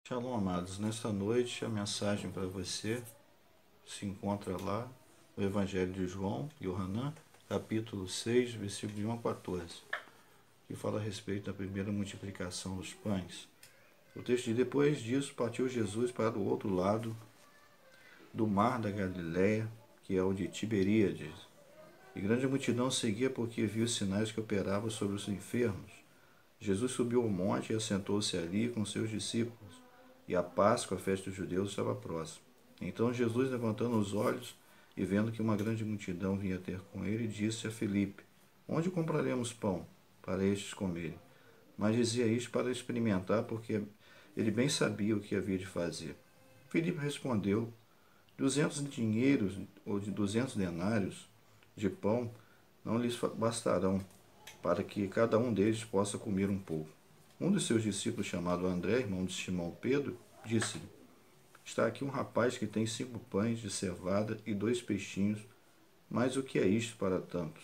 Shalom, amados. Nesta noite, a mensagem para você se encontra lá no Evangelho de João, Yohanan, capítulo 6, versículo de 1 a 14, que fala a respeito da primeira multiplicação dos pães. O texto diz: depois disso, partiu Jesus para o outro lado do mar da Galiléia, que é o de Tiberíades. E grande multidão seguia porque viu os sinais que operavam sobre os enfermos. Jesus subiu ao monte e assentou-se ali com seus discípulos. E a Páscoa, a festa dos judeus, estava próxima. Então Jesus, levantando os olhos e vendo que uma grande multidão vinha ter com ele, disse a Filipe: onde compraremos pão para estes comerem? Mas dizia isto para experimentar, porque ele bem sabia o que havia de fazer. Filipe respondeu: 200 dinheiros ou de 200 denários de pão não lhes bastarão, para que cada um deles possa comer um pouco. Um dos seus discípulos, chamado André, irmão de Simão Pedro, disse-lhe: está aqui um rapaz que tem 5 pães de cevada e 2 peixinhos, mas o que é isto para tantos?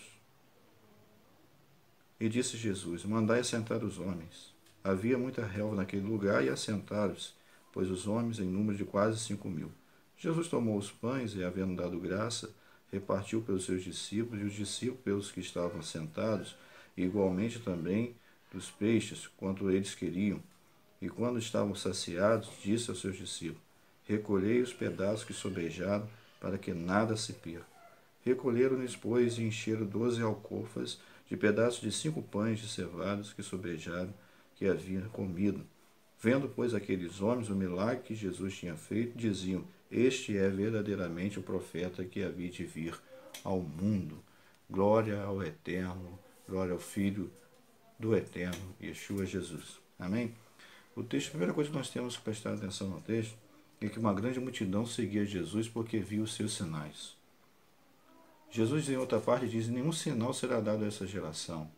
E disse Jesus: mandai assentar os homens. Havia muita relva naquele lugar e assentaram-se, pois os homens em número de quase 5.000. Jesus tomou os pães e, havendo dado graça, repartiu pelos seus discípulos e os discípulos pelos que estavam sentados, e igualmente também dos peixes, quanto eles queriam. E quando estavam saciados, disse aos seus discípulos: recolhei os pedaços que sobejaram, para que nada se perca. Recolheram-lhes, pois, e encheram 12 alcofas de pedaços de 5 pães de cevados que sobejaram, que haviam comido. Vendo, pois, aqueles homens o milagre que Jesus tinha feito, diziam: este é verdadeiramente o profeta que havia de vir ao mundo. Glória ao Eterno, glória ao Filho do Eterno, Yeshua Jesus. Amém? O texto, a primeira coisa que nós temos que prestar atenção no texto é que uma grande multidão seguia Jesus porque viu os seus sinais. Jesus, em outra parte, diz: nenhum sinal será dado a essa geração,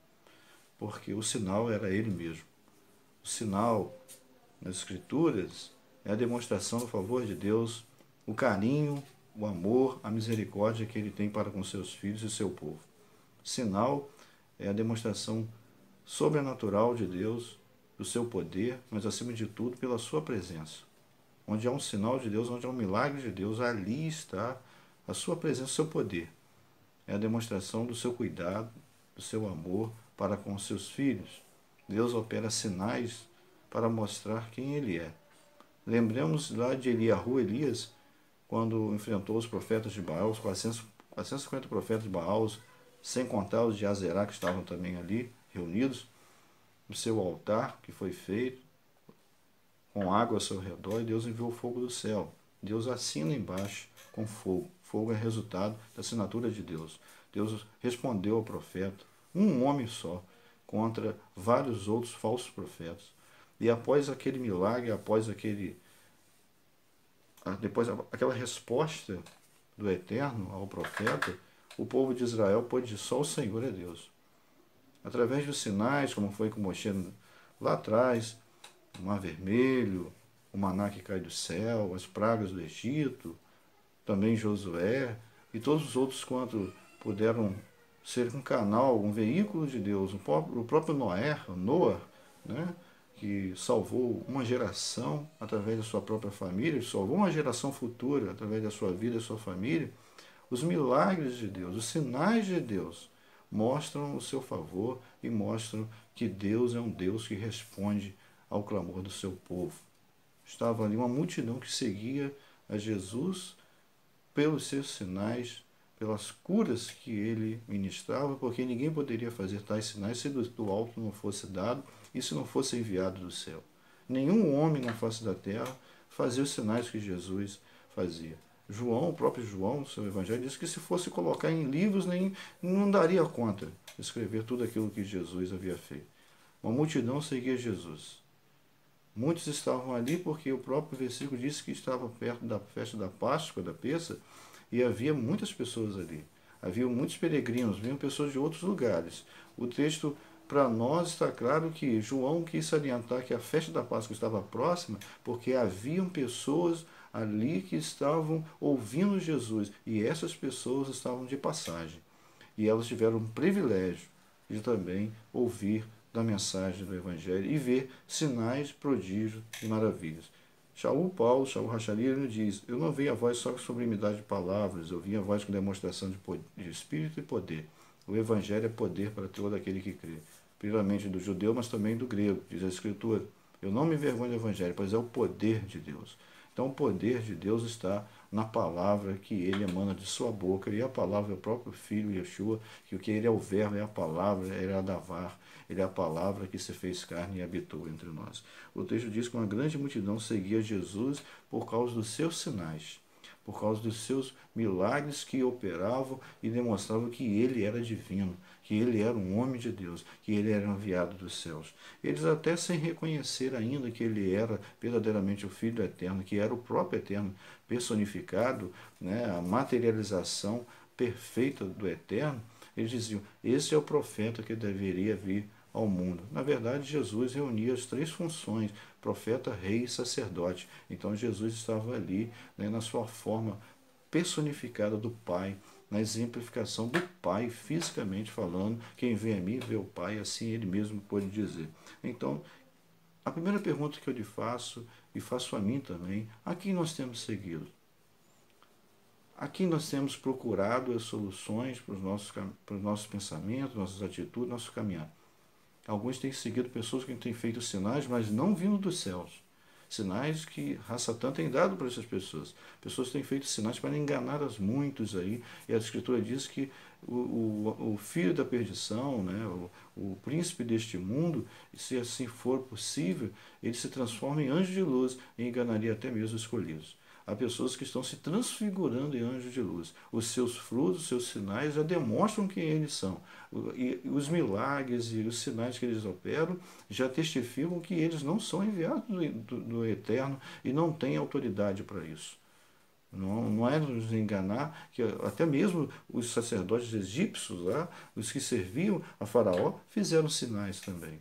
porque o sinal era ele mesmo. O sinal nas Escrituras é a demonstração do favor de Deus, o carinho, o amor, a misericórdia que ele tem para com seus filhos e seu povo. O sinal é a demonstração sobrenatural de Deus, do seu poder, mas acima de tudo pela sua presença. Onde há um sinal de Deus, onde há um milagre de Deus, ali está a sua presença, o seu poder. É a demonstração do seu cuidado, do seu amor para com os seus filhos. Deus opera sinais para mostrar quem ele é. Lembremos lá de Elias, quando enfrentou os profetas de Baal, os 450 profetas de Baal, sem contar os de Azerá, que estavam também ali reunidos, no seu altar que foi feito, com água ao seu redor, e Deus enviou fogo do céu. Deus assina embaixo com fogo. Fogo é resultado da assinatura de Deus. Deus respondeu ao profeta, um homem só, contra vários outros falsos profetas. E após aquele milagre, depois aquela resposta do Eterno ao profeta, o povo de Israel pôde dizer: só o Senhor é Deus. Através dos sinais, como foi com Moisés lá atrás, o Mar Vermelho, o maná que cai do céu, as pragas do Egito, também Josué e todos os outros quanto puderam ser um canal, um veículo de Deus, o próprio Noé, né, que salvou uma geração através da sua própria família, salvou uma geração futura através da sua vida e da sua família. Os milagres de Deus, os sinais de Deus mostram o seu favor e mostram que Deus é um Deus que responde ao clamor do seu povo. Estava ali uma multidão que seguia a Jesus pelos seus sinais, pelas curas que ele ministrava, porque ninguém poderia fazer tais sinais se do alto não fosse dado e se não fosse enviado do céu. Nenhum homem na face da terra fazia os sinais que Jesus fazia. João, o próprio João, no seu evangelho, disse que se fosse colocar em livros, não daria conta de escrever tudo aquilo que Jesus havia feito. Uma multidão seguia Jesus. Muitos estavam ali porque o próprio versículo disse que estava perto da festa da Páscoa, da Pêssega, e havia muitas pessoas ali. Havia muitos peregrinos, vinham pessoas de outros lugares. O texto, para nós, está claro que João quis salientar que a festa da Páscoa estava próxima, porque haviam pessoas ali que estavam ouvindo Jesus, e essas pessoas estavam de passagem. E elas tiveram o privilégio de também ouvir da mensagem do Evangelho e ver sinais, prodígios e maravilhas. Shaul Rachali, ele diz: eu não vi a voz só com sublimidade de palavras, eu vi a voz com demonstração de espírito e poder. O evangelho é poder para todo aquele que crê, primeiramente do judeu, mas também do grego, diz a Escritura. Eu não me envergonho do evangelho, pois é o poder de Deus. Então, o poder de Deus está na palavra que ele emana de sua boca, e a palavra é o próprio Filho, Yeshua, que o que ele é o verbo, é a palavra, ele é a davar, ele é a palavra que se fez carne e habitou entre nós. O texto diz que uma grande multidão seguia Jesus por causa dos seus sinais, por causa dos seus milagres que operavam e demonstravam que ele era divino, que ele era um homem de Deus, que ele era enviado dos céus. Eles até sem reconhecer ainda que ele era verdadeiramente o Filho Eterno, que era o próprio Eterno personificado, né, a materialização perfeita do Eterno, eles diziam: esse é o profeta que deveria vir ao mundo. Na verdade, Jesus reunia as três funções: profeta, rei e sacerdote. Então Jesus estava ali, né, na sua forma personificada do Pai, na exemplificação do Pai, fisicamente falando. Quem vê a mim vê o Pai, assim ele mesmo pode dizer. Então, a primeira pergunta que eu lhe faço, e faço a mim também: a quem nós temos seguido? A quem nós temos procurado as soluções para os nossos pensamentos, nossas atitudes, nosso caminhar? Alguns têm seguido pessoas que têm feito sinais, mas não vindo dos céus. Sinais que Satã tem dado para essas pessoas. Pessoas têm feito sinais para enganar as muitos aí. E a Escritura diz que o filho da perdição, né, o príncipe deste mundo, se assim for possível, ele se transforma em anjo de luz e enganaria até mesmo os escolhidos. Há pessoas que estão se transfigurando em anjos de luz. Os seus frutos, os seus sinais já demonstram quem eles são. E os milagres e os sinais que eles operam já testificam que eles não são enviados do Eterno e não têm autoridade para isso. Não é nos enganar, que até mesmo os sacerdotes egípcios lá, os que serviam a Faraó, fizeram sinais também.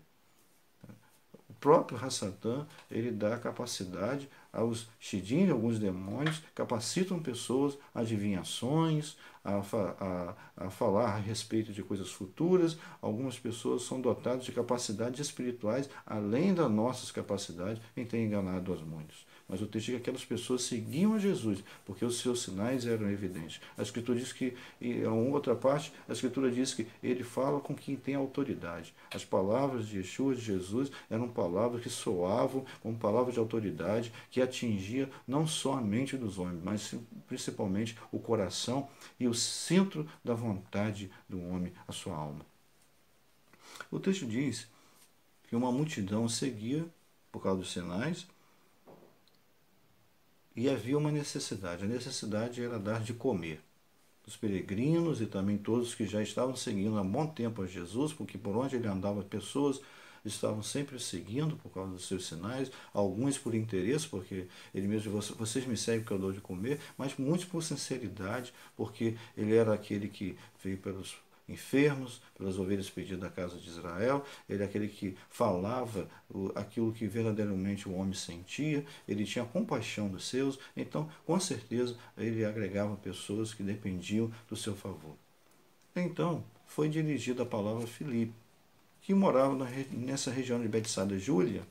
O próprio Satã, ele dá capacidade aos Shidim, alguns demônios, capacitam pessoas a adivinhações, a falar a respeito de coisas futuras. Algumas pessoas são dotadas de capacidades espirituais, além das nossas capacidades, em ter enganado aos muitos. Mas o texto diz que aquelas pessoas seguiam a Jesus, porque os seus sinais eram evidentes. A Escritura diz que, em outra parte, a Escritura diz que ele fala com quem tem autoridade. As palavras de Yeshua, de Jesus, eram palavras que soavam como palavras de autoridade, que atingia não só a mente dos homens, mas principalmente o coração e o centro da vontade do homem, a sua alma. O texto diz que uma multidão seguia por causa dos sinais, e havia uma necessidade. A necessidade era dar de comer. Os peregrinos e também todos que já estavam seguindo há bom tempo a Jesus, porque por onde ele andava, pessoas estavam sempre seguindo por causa dos seus sinais, alguns por interesse, porque ele mesmo disse: vocês me seguem porque eu dou de comer, mas muitos por sinceridade, porque ele era aquele que veio pelos enfermos, pelas ovelhas perdidas da casa de Israel. Ele é aquele que falava aquilo que verdadeiramente o homem sentia, ele tinha compaixão dos seus, então com certeza ele agregava pessoas que dependiam do seu favor. Então foi dirigida a palavra a Filipe, que morava nessa região de Betsaida Júlia,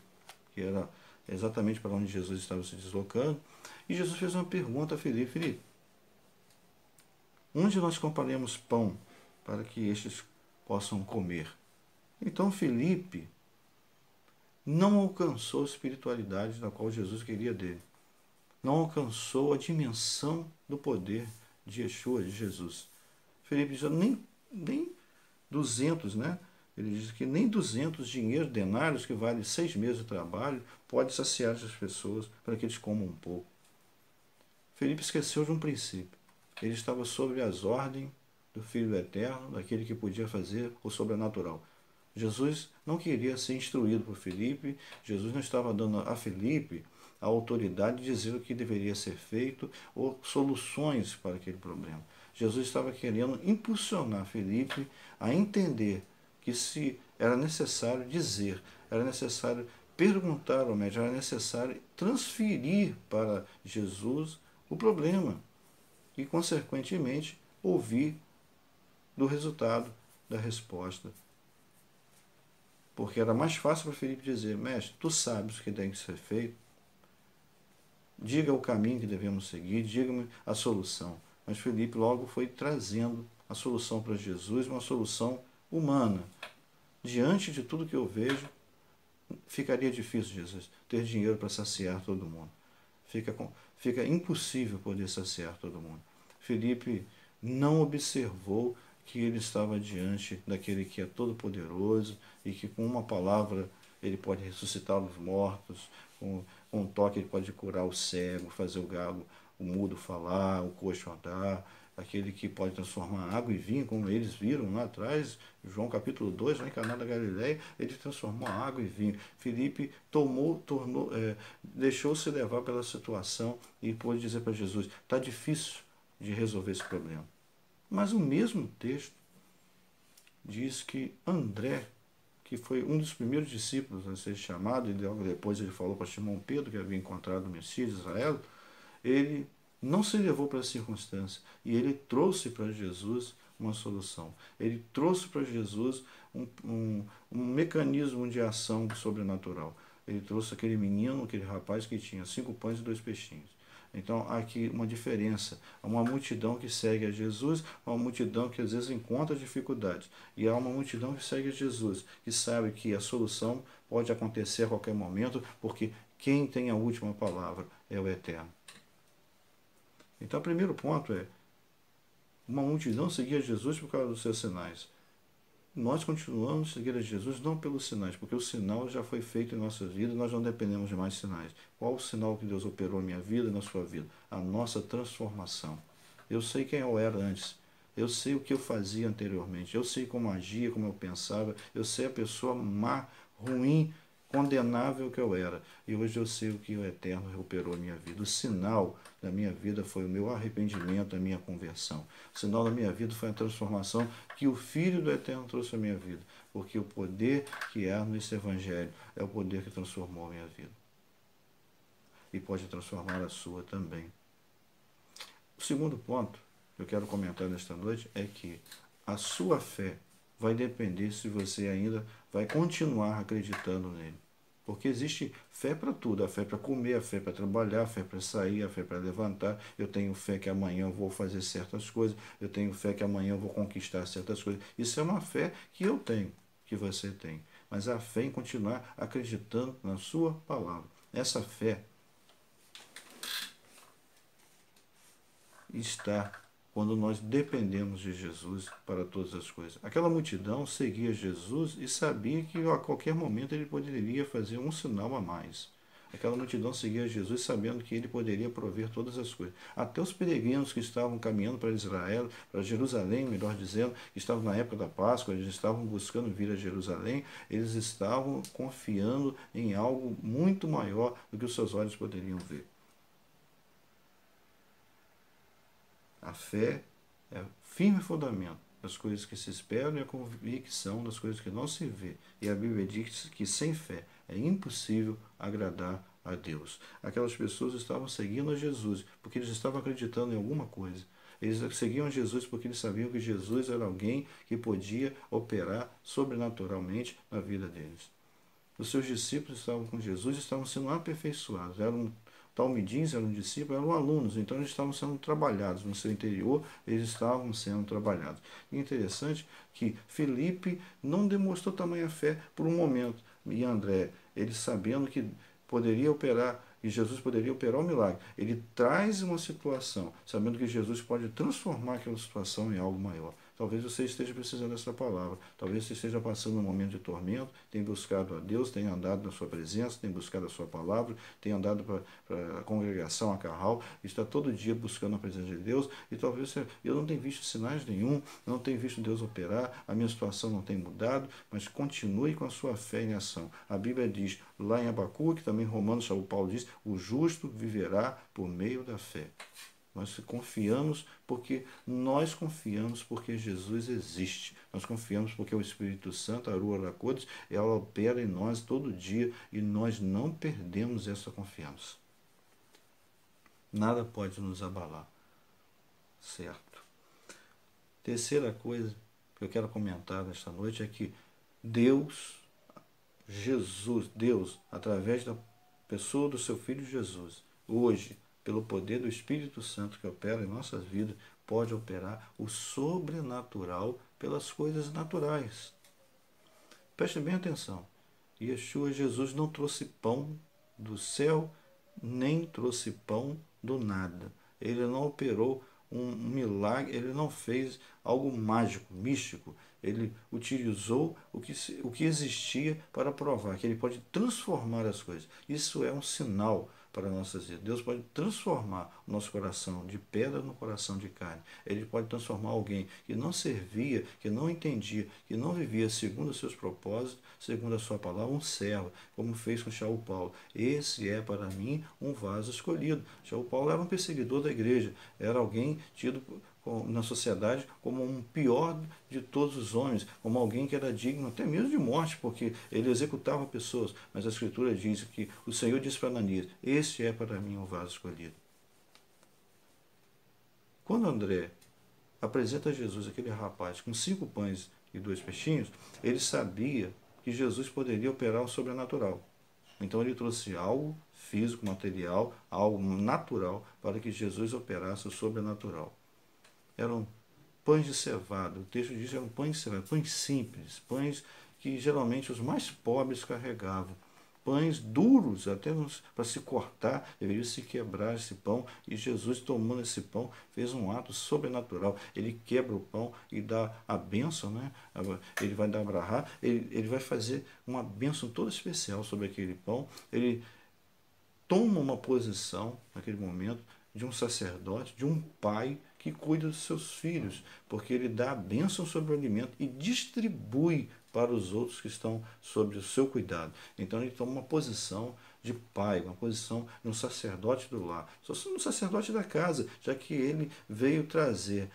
que era exatamente para onde Jesus estava se deslocando, e Jesus fez uma pergunta a Filipe: Filipe, onde nós compraremos pão para que estes possam comer? Então Filipe não alcançou a espiritualidade da qual Jesus queria dele. Não alcançou a dimensão do poder de Yeshua, de Jesus. Filipe diz: nem 200, né? Ele diz que nem 200 dinheiros, denários, que vale 6 meses de trabalho, pode saciar essas pessoas para que eles comam um pouco. Filipe esqueceu de um princípio. Ele estava sob as ordens do Filho Eterno, daquele que podia fazer o sobrenatural. Jesus não queria ser instruído por Filipe. Jesus não estava dando a Filipe a autoridade de dizer o que deveria ser feito ou soluções para aquele problema. Jesus estava querendo impulsionar Filipe a entender que se era necessário dizer, era necessário perguntar ao médico, era necessário transferir para Jesus o problema e, consequentemente, ouvir do resultado da resposta. Porque era mais fácil para Filipe dizer: mestre, tu sabes o que tem que ser feito, diga o caminho que devemos seguir, diga-me a solução. Mas Felipe logo foi trazendo a solução para Jesus, uma solução humana. Diante de tudo que eu vejo, ficaria difícil, Jesus, ter dinheiro para saciar todo mundo. Fica impossível poder saciar todo mundo. Felipe não observou que ele estava diante daquele que é todo-poderoso e que com uma palavra ele pode ressuscitar os mortos, com um toque ele pode curar o cego, fazer o mudo falar, o coxo andar, aquele que pode transformar água em vinho, como eles viram lá atrás, João capítulo 2, lá em Caná da Galileia, ele transformou a água em vinho. Felipe deixou-se levar pela situação e pôde dizer para Jesus, está difícil de resolver esse problema. Mas o mesmo texto diz que André, que foi um dos primeiros discípulos a ser chamado, e logo depois ele falou para Simão Pedro, que havia encontrado o Messias de Israel, ele não se levou para a circunstância e ele trouxe para Jesus uma solução. Ele trouxe para Jesus um mecanismo de ação sobrenatural. Ele trouxe aquele menino, aquele rapaz que tinha 5 pães e 2 peixinhos. Então, há aqui uma diferença. Há uma multidão que segue a Jesus, uma multidão que às vezes encontra dificuldades. E há uma multidão que segue a Jesus, que sabe que a solução pode acontecer a qualquer momento, porque quem tem a última palavra é o Eterno. Então, o primeiro ponto é, uma multidão seguia Jesus por causa dos seus sinais. Nós continuamos a seguir a Jesus não pelos sinais, porque o sinal já foi feito em nossa vida, nós não dependemos de mais sinais. Qual o sinal que Deus operou na minha vida e na sua vida? A nossa transformação. Eu sei quem eu era antes, eu sei o que eu fazia anteriormente, eu sei como agia, como eu pensava, eu sei a pessoa má, ruim, condenável que eu era. E hoje eu sei o que o Eterno operou na minha vida. O sinal da minha vida foi o meu arrependimento, a minha conversão. O sinal da minha vida foi a transformação que o Filho do Eterno trouxe à minha vida. Porque o poder que há nesse Evangelho é o poder que transformou a minha vida. E pode transformar a sua também. O segundo ponto que eu quero comentar nesta noite é que a sua fé vai depender se você ainda vai continuar acreditando nele. Porque existe fé para tudo, a fé para comer, a fé para trabalhar, a fé para sair, a fé para levantar. Eu tenho fé que amanhã eu vou fazer certas coisas, eu tenho fé que amanhã eu vou conquistar certas coisas. Isso é uma fé que eu tenho, que você tem. Mas a fé em continuar acreditando na sua palavra. Essa fé está quando nós dependemos de Jesus para todas as coisas. Aquela multidão seguia Jesus e sabia que a qualquer momento ele poderia fazer um sinal a mais. Aquela multidão seguia Jesus sabendo que ele poderia prover todas as coisas. Até os peregrinos que estavam caminhando para Israel, para Jerusalém, melhor dizendo, que estavam na época da Páscoa, eles estavam buscando vir a Jerusalém, eles estavam confiando em algo muito maior do que os seus olhos poderiam ver. A fé é o firme fundamento das coisas que se esperam e a convicção das coisas que não se vê. E a Bíblia diz que sem fé é impossível agradar a Deus. Aquelas pessoas estavam seguindo a Jesus porque eles estavam acreditando em alguma coisa. Eles seguiam Jesus porque eles sabiam que Jesus era alguém que podia operar sobrenaturalmente na vida deles. Os seus discípulos estavam com Jesus e estavam sendo aperfeiçoados. Eram talmidins, eram discípulos, eram alunos, então eles estavam sendo trabalhados no seu interior, eles estavam sendo trabalhados. E interessante que Felipe não demonstrou tamanha fé por um momento, e André, ele sabendo que poderia operar, e Jesus poderia operar um milagre, ele traz uma situação, sabendo que Jesus pode transformar aquela situação em algo maior. Talvez você esteja precisando dessa palavra. Talvez você esteja passando um momento de tormento, tenha buscado a Deus, tenha andado na sua presença, tenha buscado a sua palavra, tenha andado para a congregação, a Carral, está todo dia buscando a presença de Deus, e talvez você, eu não tenho visto sinais nenhum, não tenho visto Deus operar, a minha situação não tem mudado, mas continue com a sua fé em ação. A Bíblia diz, lá em Abacuque, também Romanos, o Paulo diz, o justo viverá por meio da fé. Nós confiamos porque Jesus existe. Nós confiamos porque o Espírito Santo, a Ruach HaKodesh, ela opera em nós todo dia e nós não perdemos essa confiança. Nada pode nos abalar. Certo? Terceira coisa que eu quero comentar nesta noite é que Deus, através da pessoa do seu Filho Jesus, hoje, pelo poder do Espírito Santo que opera em nossas vidas, pode operar o sobrenatural pelas coisas naturais. Preste bem atenção. Yeshua, Jesus, não trouxe pão do céu, nem trouxe pão do nada. Ele não operou um milagre, ele não fez algo mágico, místico. Ele utilizou o que existia para provar que ele pode transformar as coisas. Isso é um sinal para a nossa vida. Deus pode transformar o nosso coração de pedra no coração de carne. Ele pode transformar alguém que não servia, que não entendia, que não vivia segundo os seus propósitos, segundo a sua palavra, um servo, como fez com Shaul Paulo. Esse é para mim um vaso escolhido. Shaul Paulo era um perseguidor da igreja, era alguém tido na sociedade como um pior de todos os homens, como alguém que era digno até mesmo de morte, porque ele executava pessoas. Mas a Escritura diz que o Senhor disse para Ananias: este é para mim o vaso escolhido. Quando André apresenta a Jesus aquele rapaz com 5 pães e 2 peixinhos, ele sabia que Jesus poderia operar o sobrenatural. Então ele trouxe algo físico, material, algo natural, para que Jesus operasse o sobrenatural. Eram pães de cevada, o texto diz que eram pães de cevada, pães simples, pães que geralmente os mais pobres carregavam, pães duros, até para se cortar, deveria se quebrar esse pão, e Jesus, tomando esse pão, fez um ato sobrenatural. Ele quebra o pão e dá a bênção, né? Ele vai dar a brahá, ele vai fazer uma bênção toda especial sobre aquele pão. Ele toma uma posição, naquele momento, de um sacerdote, de um pai que cuida dos seus filhos, porque ele dá a bênção sobre o alimento e distribui para os outros que estão sob o seu cuidado. Então ele toma uma posição de pai, uma posição de um sacerdote do lar, um sacerdote da casa, já que ele veio trazer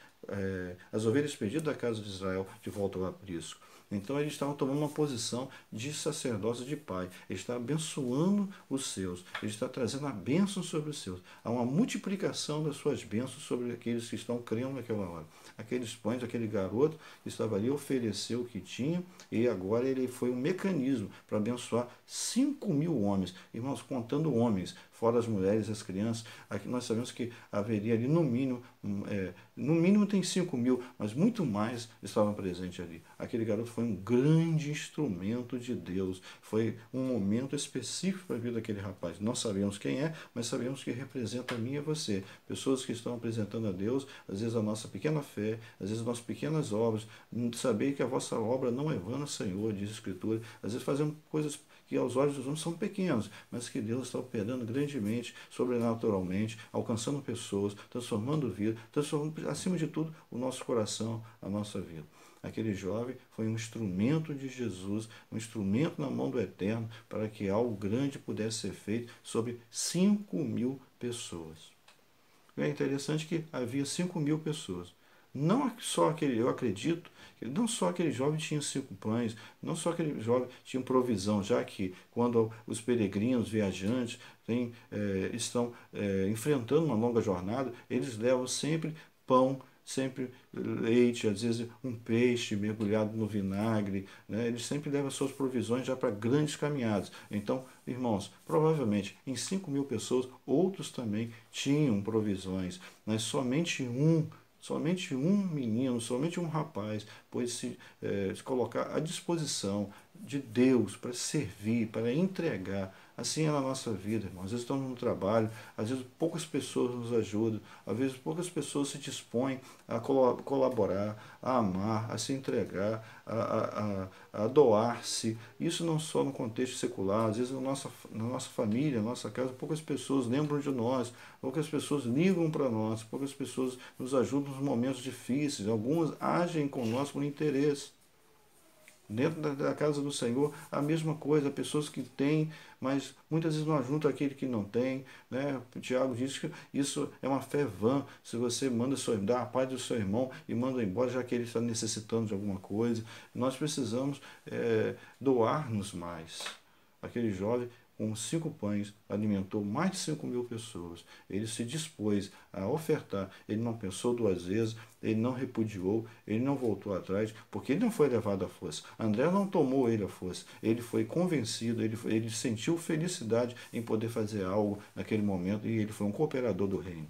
as ovelhas perdidas da casa de Israel de volta ao aprisco. Então eles estavam tomando uma posição de sacerdócio de pai. Ele está abençoando os seus. Ele está trazendo a bênção sobre os seus. Há uma multiplicação das suas bênçãos sobre aqueles que estão crendo naquela hora. Aqueles pães, aquele garoto que estava ali ofereceu o que tinha, e agora ele foi um mecanismo para abençoar 5.000 homens. Irmãos, contando homens, fora as mulheres e as crianças, aqui nós sabemos que haveria ali no mínimo tem 5.000, mas muito mais estavam presentes ali. Aquele garoto foi um grande instrumento de Deus, foi um momento específico para a vida daquele rapaz. Nós sabemos quem é, mas sabemos que representa a mim e a você. Pessoas que estão apresentando a Deus, às vezes a nossa pequena fé, às vezes as nossas pequenas obras, saber que a vossa obra não é vã, Senhor, diz a Escritura. Às vezes fazemos coisas que aos olhos dos homens são pequenos, mas que Deus está operando grandemente, sobrenaturalmente, alcançando pessoas, transformando vida, transformando, acima de tudo, o nosso coração, a nossa vida. Aquele jovem foi um instrumento de Jesus, um instrumento na mão do Eterno, para que algo grande pudesse ser feito sobre 5.000 pessoas. É interessante que havia 5.000 pessoas. Não só aquele, eu acredito, não só aquele jovem tinha 5 pães, não só aquele jovem tinha provisão, já que quando os peregrinos, viajantes, estão enfrentando uma longa jornada, eles levam sempre pão, sempre leite, às vezes um peixe mergulhado no vinagre, né? Eles sempre levam suas provisões já para grandes caminhadas. Então, irmãos, provavelmente em 5.000 pessoas, outros também tinham provisões, mas somente um menino, somente um rapaz pôde se colocar à disposição de Deus para servir, para entregar. Assim é na nossa vida, irmãos. Às vezes estamos no trabalho, às vezes poucas pessoas nos ajudam, às vezes poucas pessoas se dispõem a colaborar, a amar, a se entregar, a doar-se. Isso não só no contexto secular, às vezes na nossa família, na nossa casa, poucas pessoas lembram de nós, poucas pessoas ligam para nós, poucas pessoas nos ajudam nos momentos difíceis, algumas agem conosco por interesse. Dentro da casa do Senhor, a mesma coisa, pessoas que têm, mas muitas vezes não ajuntam aquele que não tem. Né? O Tiago diz que isso é uma fé vã. Se você dá a paz do seu irmão e manda embora, já que ele está necessitando de alguma coisa, nós precisamos doar-nos mais. Aquele jovem com 5 pães, alimentou mais de 5.000 pessoas. Ele se dispôs a ofertar, ele não pensou 2 vezes, ele não repudiou, ele não voltou atrás, porque ele não foi levado à força. André não tomou ele à força, ele foi convencido, ele sentiu felicidade em poder fazer algo naquele momento e ele foi um cooperador do reino.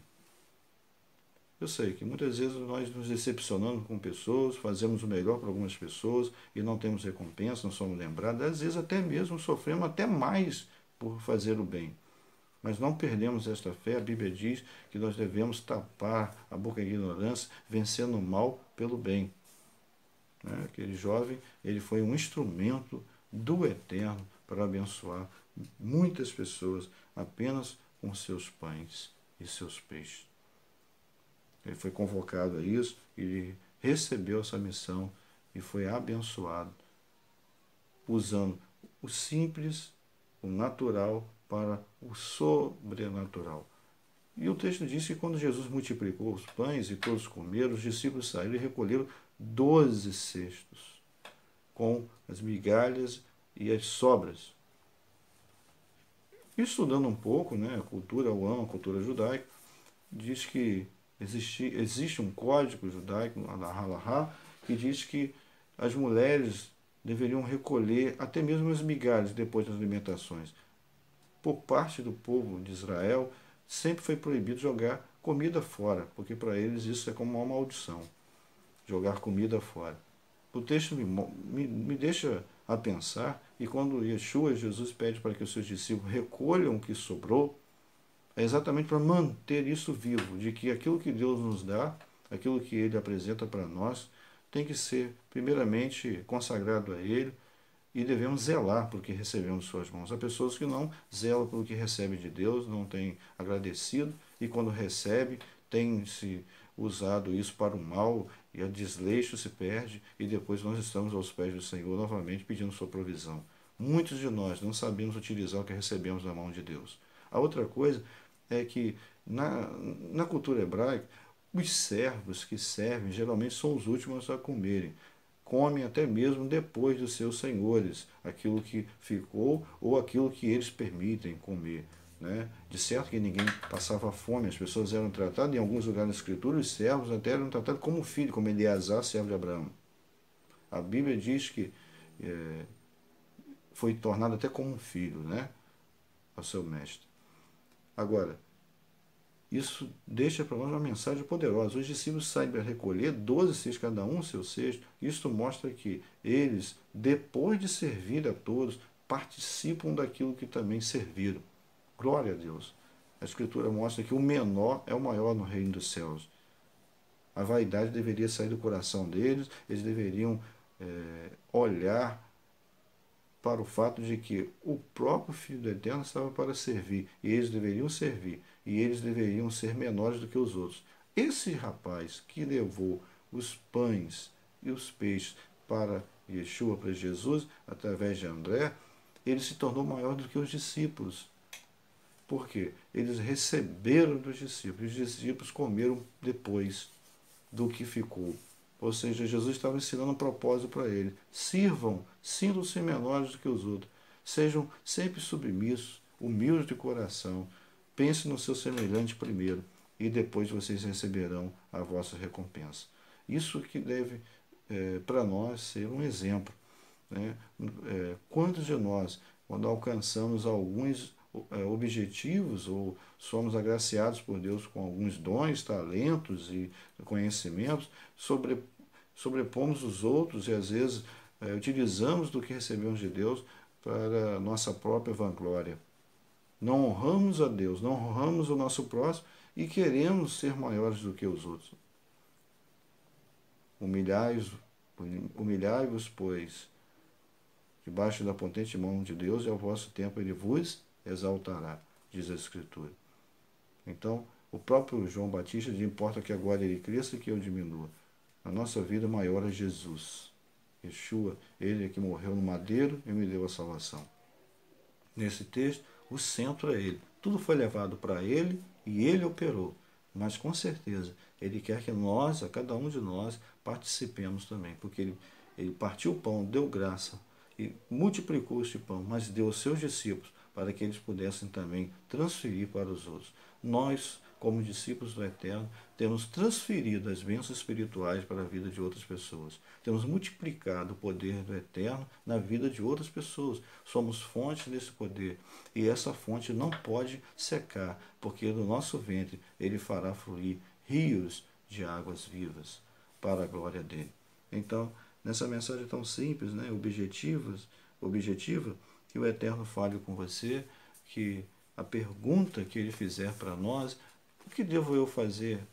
Eu sei que muitas vezes nós nos decepcionamos com pessoas, fazemos o melhor para algumas pessoas e não temos recompensa, não somos lembrados, às vezes até mesmo sofremos até mais por fazer o bem. Mas não perdemos esta fé, a Bíblia diz que nós devemos tapar a boca da ignorância, vencendo o mal pelo bem. Né? Aquele jovem, ele foi um instrumento do Eterno para abençoar muitas pessoas apenas com seus pães e seus peixes. Ele foi convocado a isso, ele recebeu essa missão e foi abençoado, usando o simples, o natural, para o sobrenatural. E o texto diz que quando Jesus multiplicou os pães e todos comeram, os discípulos saíram e recolheram 12 cestos, com as migalhas e as sobras. Estudando um pouco, né, a cultura a cultura judaica, diz que existe um código judaico, na Halahá, que diz que as mulheres deveriam recolher até mesmo as migalhas depois das alimentações. Por parte do povo de Israel, sempre foi proibido jogar comida fora, porque para eles isso é como uma maldição, jogar comida fora. O texto me deixa a pensar, e quando Yeshua, Jesus, pede para que os seus discípulos recolham o que sobrou, é exatamente para manter isso vivo, de que aquilo que Deus nos dá, aquilo que Ele apresenta para nós, tem que ser primeiramente consagrado a Ele e devemos zelar pelo que recebemos de suas mãos. Há pessoas que não zelam pelo que recebem de Deus, não têm agradecido e quando recebe, tem se usado isso para o mal e a desleixo se perde e depois nós estamos aos pés do Senhor novamente pedindo sua provisão. Muitos de nós não sabemos utilizar o que recebemos da mão de Deus. A outra coisa é que na cultura hebraica, os servos que servem geralmente são os últimos a comerem. Comem até mesmo depois dos seus senhores, aquilo que ficou ou aquilo que eles permitem comer. Né? De certo que ninguém passava fome, as pessoas eram tratadas, em alguns lugares da Escritura, os servos até eram tratados como filho, como Eleazar, servo de Abraão. A Bíblia diz que foi tornado até como um filho, né? Ao seu mestre. Agora, isso deixa para nós uma mensagem poderosa. Os discípulos saem para recolher 12 cestos, cada um seu cesto. Isto mostra que eles, depois de servir a todos, participam daquilo que também serviram. Glória a Deus. A Escritura mostra que o menor é o maior no reino dos céus. A vaidade deveria sair do coração deles, eles deveriam olhar para o fato de que o próprio Filho do Eterno estava para servir, e eles deveriam servir, e eles deveriam ser menores do que os outros. Esse rapaz que levou os pães e os peixes para Yeshua, para Jesus, através de André, ele se tornou maior do que os discípulos. Por quê? Eles receberam dos discípulos, os discípulos comeram depois do que ficou. Ou seja, Jesus estava ensinando um propósito para ele. Sintam-se menores do que os outros. Sejam sempre submissos, humildes de coração. Pense no seu semelhante primeiro e depois vocês receberão a vossa recompensa. Isso que deve, para nós, ser um exemplo. Né? Quantos de nós, quando alcançamos alguns objetivos ou somos agraciados por Deus com alguns dons, talentos e conhecimentos, sobrepomos os outros e às vezes utilizamos do que recebemos de Deus para nossa própria vanglória. Não honramos a Deus, não honramos o nosso próximo e queremos ser maiores do que os outros. Humilhai-vos, pois, debaixo da potente mão de Deus, e ao vosso tempo ele vos exaltará, diz a Escritura. Então, o próprio João Batista diz: importa que agora ele cresça e que eu diminua. A nossa vida maior é Jesus. Yeshua, ele é que morreu no madeiro e me deu a salvação. Nesse texto, o centro é ele. Tudo foi levado para ele e ele operou. Mas com certeza, ele quer que nós, a cada um de nós, participemos também. Porque ele partiu o pão, deu graça e multiplicou este pão, mas deu aos seus discípulos para que eles pudessem também transferir para os outros. Nós, como discípulos do Eterno, temos transferido as bênçãos espirituais para a vida de outras pessoas. Temos multiplicado o poder do Eterno na vida de outras pessoas. Somos fonte desse poder. E essa fonte não pode secar, porque do nosso ventre ele fará fluir rios de águas vivas para a glória dele. Então, nessa mensagem tão simples, né, objetiva, que o Eterno fale com você, que a pergunta que ele fizer para nós: o que devo eu fazer?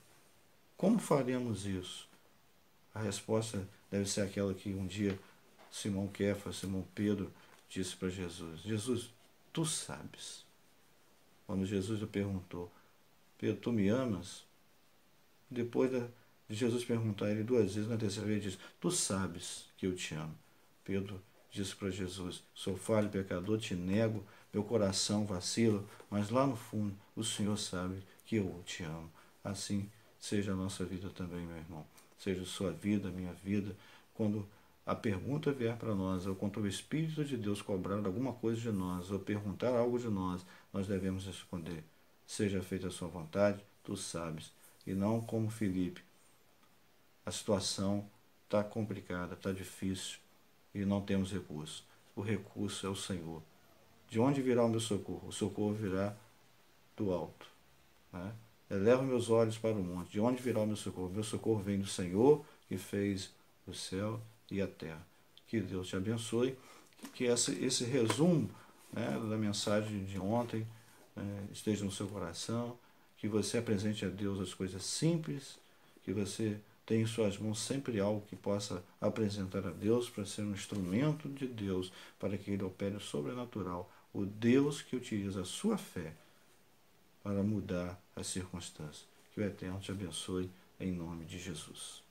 Como faremos isso? A resposta deve ser aquela que um dia Simão Pedro disse para Jesus: Jesus, tu sabes. Quando Jesus lhe perguntou: Pedro, tu me amas? Depois de Jesus perguntar a ele duas vezes, na terceira vez ele disse: tu sabes que eu te amo. Pedro disse para Jesus: sou falho, pecador, te nego, meu coração vacila, mas lá no fundo o Senhor sabe que eu te amo. Assim seja a nossa vida também, meu irmão. Seja a sua vida, a minha vida. Quando a pergunta vier para nós, ou quando o Espírito de Deus cobrar alguma coisa de nós, ou perguntar algo de nós, nós devemos responder: seja feita a sua vontade, tu sabes. E não como Filipe. A situação está complicada, está difícil e não temos recurso. O recurso é o Senhor. De onde virá o meu socorro? O socorro virá do alto. Né? Eleva meus olhos para o monte. De onde virá o meu socorro? Meu socorro vem do Senhor, que fez o céu e a terra. Que Deus te abençoe. Que esse resumo, né, da mensagem de ontem, esteja no seu coração. Que você apresente a Deus as coisas simples. Que você tenha em suas mãos sempre algo que possa apresentar a Deus para ser um instrumento de Deus, para que Ele opere o sobrenatural. O Deus que utiliza a sua fé para mudar as circunstâncias. Que o Eterno te abençoe em nome de Jesus.